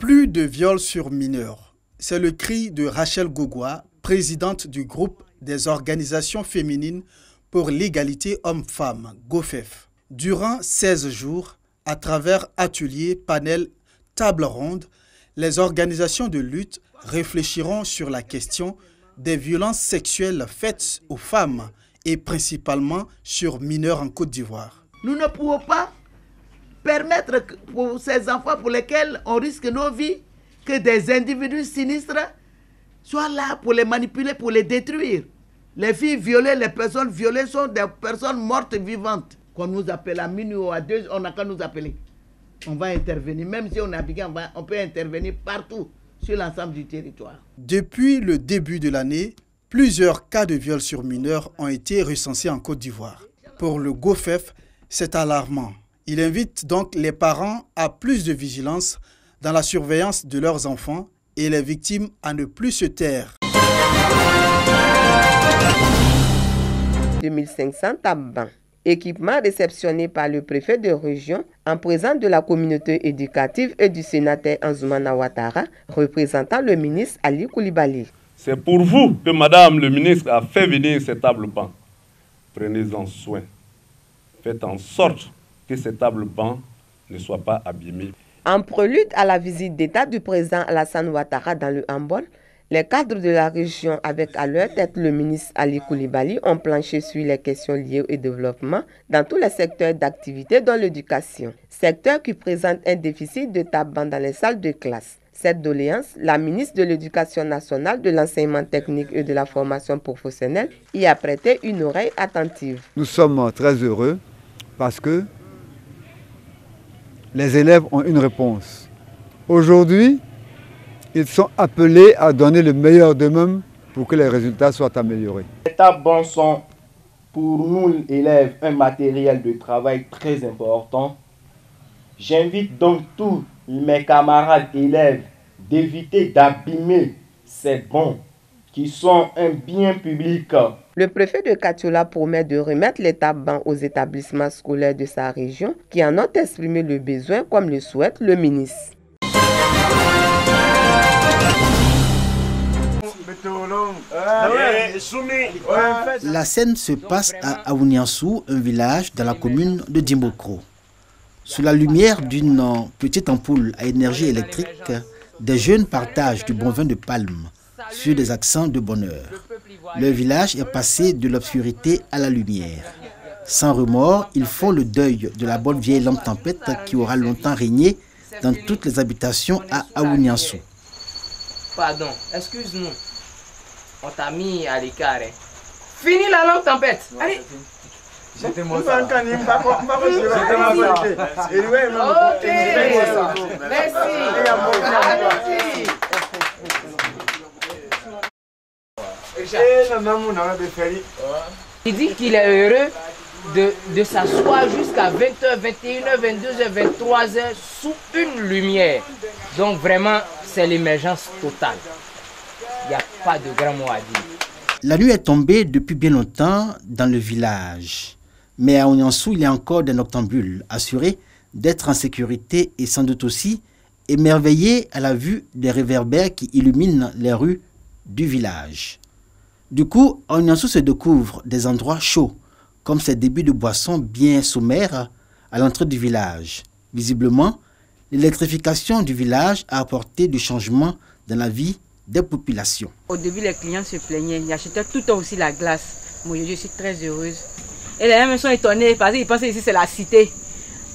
Plus de viols sur mineurs. C'est le cri de Rachel Gogwa, présidente du groupe des organisations féminines pour l'égalité hommes-femmes, GOFEF. Durant 16 jours, à travers ateliers, panels, tables rondes, les organisations de lutte réfléchiront sur la question des violences sexuelles faites aux femmes et principalement sur mineurs en Côte d'Ivoire. Nous ne pouvons pas permettre pour ces enfants pour lesquels on risque nos vies que des individus sinistres soient là pour les manipuler, pour les détruire. Les filles violées, les personnes violées sont des personnes mortes vivantes. Qu'on nous appelle à minuit ou à 2, on n'a qu'à nous appeler. On va intervenir, même si on est habillé, on peut intervenir partout sur l'ensemble du territoire. Depuis le début de l'année, plusieurs cas de viol sur mineurs ont été recensés en Côte d'Ivoire. Pour le GOFEF, c'est alarmant. Il invite donc les parents à plus de vigilance dans la surveillance de leurs enfants et les victimes à ne plus se taire. 2500 tabacs. Équipement réceptionné par le préfet de région en présence de la communauté éducative et du sénateur Anzoumana Ouattara, représentant le ministre Ali Koulibaly. C'est pour vous que Madame le ministre a fait venir ces tables-bancs. Prenez-en soin. Faites en sorte que ces tables-bancs ne soient pas abîmés. En prélude à la visite d'État du président Alassane Ouattara dans le handball, les cadres de la région, avec à leur tête le ministre Ali Koulibaly, ont planché sur les questions liées au développement dans tous les secteurs d'activité, dont l'éducation. Secteur qui présente un déficit de tabac dans les salles de classe. Cette doléance, la ministre de l'Éducation nationale, de l'enseignement technique et de la formation professionnelle y a prêté une oreille attentive. Nous sommes très heureux parce que les élèves ont une réponse. Aujourd'hui, ils sont appelés à donner le meilleur d'eux-mêmes pour que les résultats soient améliorés. Les tables sont pour nous élèves un matériel de travail très important. J'invite donc tous mes camarades élèves d'éviter d'abîmer ces bancs qui sont un bien public. Le préfet de Katiola promet de remettre les tabacs aux établissements scolaires de sa région qui en ont exprimé le besoin comme le souhaite le ministre. La scène se passe à Aouniansou, un village dans la commune de Dimbokro. Sous la lumière d'une petite ampoule à énergie électrique, des jeunes partagent du bon vin de palme sur des accents de bonheur. Le village est passé de l'obscurité à la lumière. Sans remords, ils font le deuil de la bonne vieille lampe tempête qui aura longtemps régné dans toutes les habitations à Aouniansou. Pardon, excuse-nous. On t'a mis à l'écart. Fini la lampe tempête. Allez. C'était moi ça. Ok. Merci. Il dit qu'il est heureux de s'asseoir jusqu'à 20h, 21h, 22h, 23h sous une lumière. Donc vraiment, c'est l'émergence totale. Il n'y a pas de grand mot à dire. La nuit est tombée depuis bien longtemps dans le village. Mais à Aouniansou, il y a encore des noctambules assurés d'être en sécurité et sans doute aussi émerveillés à la vue des réverbères qui illuminent les rues du village. Du coup, à Aouniansou se découvre des endroits chauds, comme ces débits de boissons bien sommaires à l'entrée du village. Visiblement, l'électrification du village a apporté du changement dans la vie des populations. Au début, les clients se plaignaient. Ils achetaient tout le temps aussi la glace. Moi, je suis très heureuse. Et les gens sont étonnés parce qu'ils pensaient ici c'est la cité.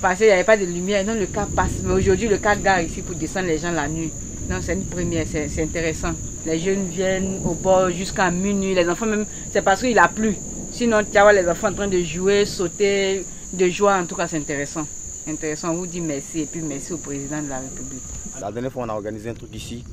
Parce qu'il n'y avait pas de lumière. Donc le car passe. Mais aujourd'hui, le car gare ici pour descendre les gens la nuit. Donc c'est une première, c'est intéressant. Les jeunes viennent au bord jusqu'à minuit. Les enfants même, c'est parce qu'il a plu. Sinon, tu vois les enfants en train de jouer, sauter, de joie. En tout cas, c'est intéressant. Intéressant. On vous dit merci et puis merci au président de la République. La dernière fois, on a organisé un truc ici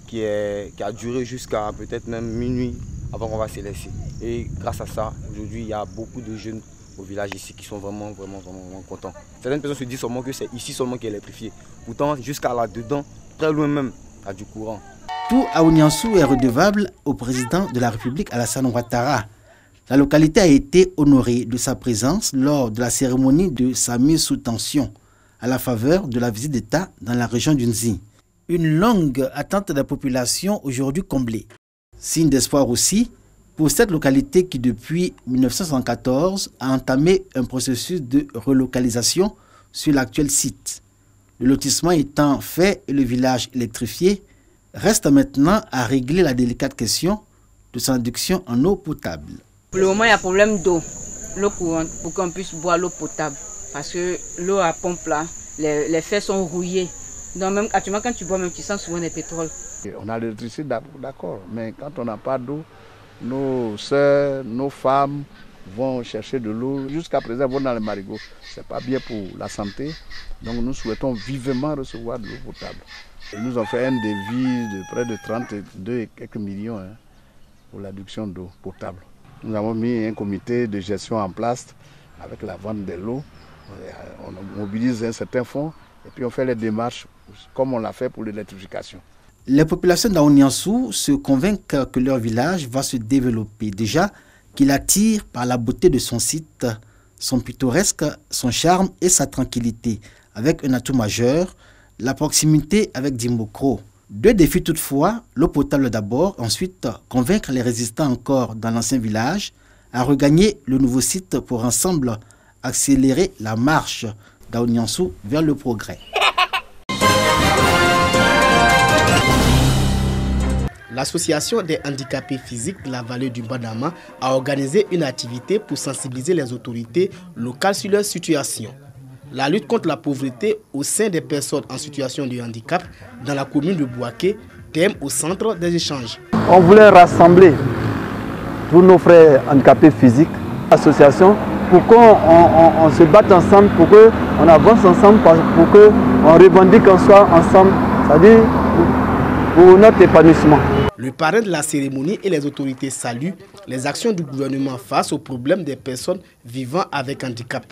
qui a duré jusqu'à peut-être même minuit avant qu'on va se laisser. Et grâce à ça, aujourd'hui, il y a beaucoup de jeunes au village ici qui sont vraiment contents. Certaines personnes se disent seulement que c'est ici seulement qui est électrifié. Pourtant, jusqu'à là-dedans, très loin même, il y a du courant. Tout Aouniansou est redevable au président de la République Alassane Ouattara. La localité a été honorée de sa présence lors de la cérémonie de sa mise sous tension à la faveur de la visite d'État dans la région d'Unzi. Une longue attente des populations aujourd'hui comblée. Signe d'espoir aussi pour cette localité qui depuis 1974 a entamé un processus de relocalisation sur l'actuel site. Le lotissement étant fait et le village électrifié, reste maintenant à régler la délicate question de son adduction en eau potable. Pour le moment, il y a problème d'eau, l'eau courante, pour qu'on puisse boire l'eau potable. Parce que l'eau à pompe là, les fers sont rouillés. Donc même actuellement, quand tu bois, même tu sens souvent des pétroles. On a l'électricité, d'accord, mais quand on n'a pas d'eau, nos sœurs, nos femmes vont chercher de l'eau. Jusqu'à présent, vont dans les marigots. Ce n'est pas bien pour la santé. Donc nous souhaitons vivement recevoir de l'eau potable. Ils nous ont fait un devis de près de 32 et quelques millions pour l'adduction d'eau potable. Nous avons mis un comité de gestion en place avec la vente de l'eau. On mobilise un certain fonds et puis on fait les démarches comme on l'a fait pour l'électrification. Les populations d'Aoniansou se convainquent que leur village va se développer. Déjà qu'il attire par la beauté de son site, son pittoresque, son charme et sa tranquillité, avec un atout majeur, la proximité avec Dimbokro. Deux défis toutefois, l'eau potable d'abord, ensuite convaincre les résistants encore dans l'ancien village à regagner le nouveau site pour ensemble accélérer la marche d'Aoniansou vers le progrès. L'association des handicapés physiques de la vallée du Bandama a organisé une activité pour sensibiliser les autorités locales sur leur situation. La lutte contre la pauvreté au sein des personnes en situation de handicap dans la commune de Bouaké, thème au centre des échanges. On voulait rassembler tous nos frères handicapés physiques, l'association, pour qu'on se batte ensemble, pour qu'on avance ensemble, pour qu'on revendique en soi ensemble, c'est-à-dire pour notre épanouissement. Le parrain de la cérémonie et les autorités saluent les actions du gouvernement face aux problèmes des personnes vivant avec handicap.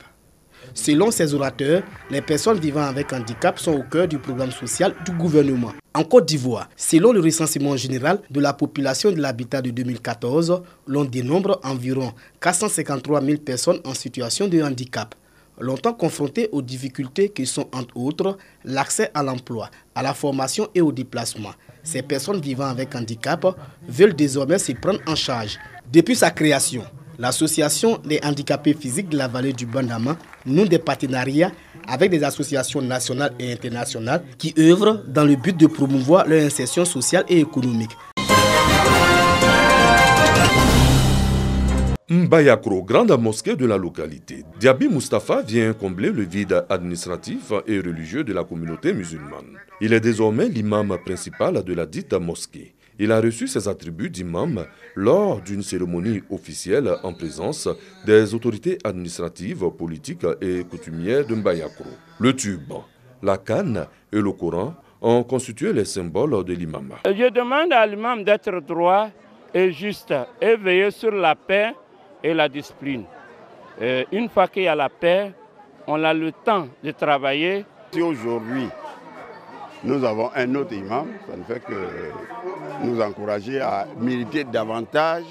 Selon ces orateurs, les personnes vivant avec handicap sont au cœur du programme social du gouvernement. En Côte d'Ivoire, selon le recensement général de la population de l'habitat de 2014, l'on dénombre environ 453 000 personnes en situation de handicap, longtemps confrontées aux difficultés qui sont entre autres l'accès à l'emploi, à la formation et au déplacement. Ces personnes vivant avec handicap veulent désormais se prendre en charge. Depuis sa création, l'association des handicapés physiques de la vallée du Bandama noue des partenariats avec des associations nationales et internationales qui œuvrent dans le but de promouvoir leur insertion sociale et économique. Mbayakro, grande mosquée de la localité. Diaby Mustafa vient combler le vide administratif et religieux de la communauté musulmane. Il est désormais l'imam principal de la dite mosquée. Il a reçu ses attributs d'imam lors d'une cérémonie officielle en présence des autorités administratives, politiques et coutumières de Mbayakro. Le tube, la canne et le Coran ont constitué les symboles de l'imam. Je demande à l'imam d'être droit et juste et veiller sur la paix et la discipline. Une fois qu'il y a la paix, on a le temps de travailler. Si aujourd'hui nous avons un autre imam, ça ne fait que nous encourager à militer davantage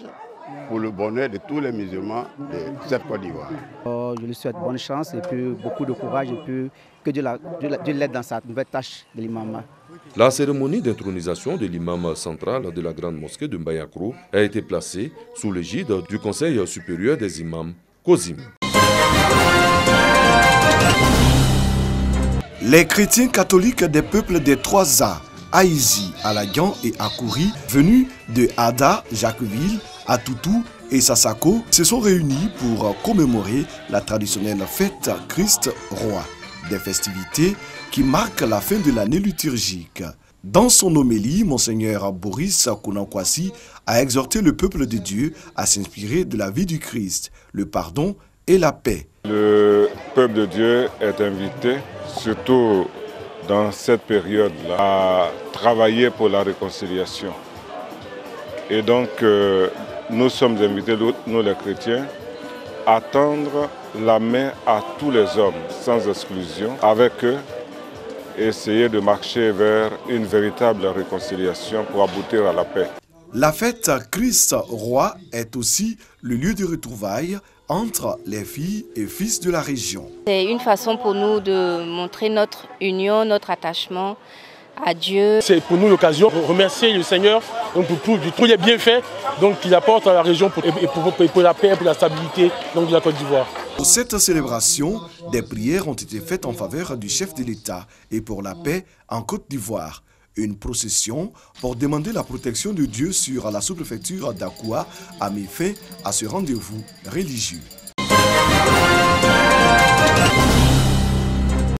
pour le bonheur de tous les musulmans de cette Côte d'Ivoire. Je lui souhaite bonne chance et puis beaucoup de courage et puis que Dieu l'aide dans sa nouvelle tâche de l'imam. La cérémonie d'intronisation de l'imam central de la grande mosquée de Mbayakro a été placée sous l'égide du Conseil supérieur des imams, COSIM. Les chrétiens catholiques des peuples des 3A, Aïzi, Alagnan et Akouri, venus de Ada, Jacqueville, Atoutou et Sassako, se sont réunis pour commémorer la traditionnelle fête Christ Roi, des festivités qui marquent la fin de l'année liturgique. Dans son homélie, Monseigneur Boris Kounankwasi a exhorté le peuple de Dieu à s'inspirer de la vie du Christ, le pardon et la paix. Le peuple de Dieu est invité, surtout dans cette période-là, à travailler pour la réconciliation. Et donc, nous sommes invités, nous les chrétiens, à tendre la main à tous les hommes, sans exclusion, avec eux, et essayer de marcher vers une véritable réconciliation pour aboutir à la paix. La fête Christ Roi est aussi le lieu de retrouvailles entre les filles et fils de la région. C'est une façon pour nous de montrer notre union, notre attachement à Dieu. C'est pour nous l'occasion de remercier le Seigneur donc pour tous les bienfaits qu'il apporte à la région pour la paix et pour la stabilité de la Côte d'Ivoire. Pour cette célébration, des prières ont été faites en faveur du chef de l'État et pour la paix en Côte d'Ivoire. Une procession pour demander la protection de Dieu sur la sous-préfecture d'Akoua a mis fin à ce rendez-vous religieux.